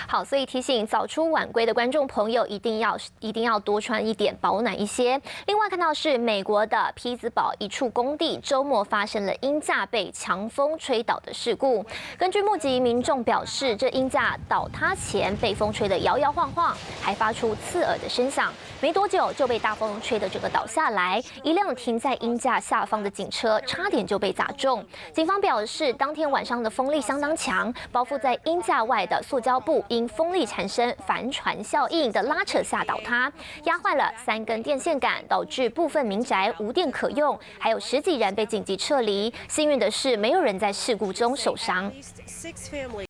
好，所以提醒早出晚归的观众朋友，一定要多穿一点，保暖一些。另外看到是美国的匹兹堡一处工地周末发生了鹰架被强风吹倒的事故。根据目击民众表示，这鹰架倒塌前被风吹得摇摇晃晃，还发出刺耳的声响，没多久就被大风吹得整个倒下来。一辆停在鹰架下方的警车差点就被砸中。警方表示，当天晚上的风力相当强，包覆在鹰架外的塑胶布因风力产生帆船效应的拉扯下倒塌，压坏了3根电线杆，导致部分民宅无电可用，还有10几人被紧急撤离。幸运的是，没有人在事故中受伤。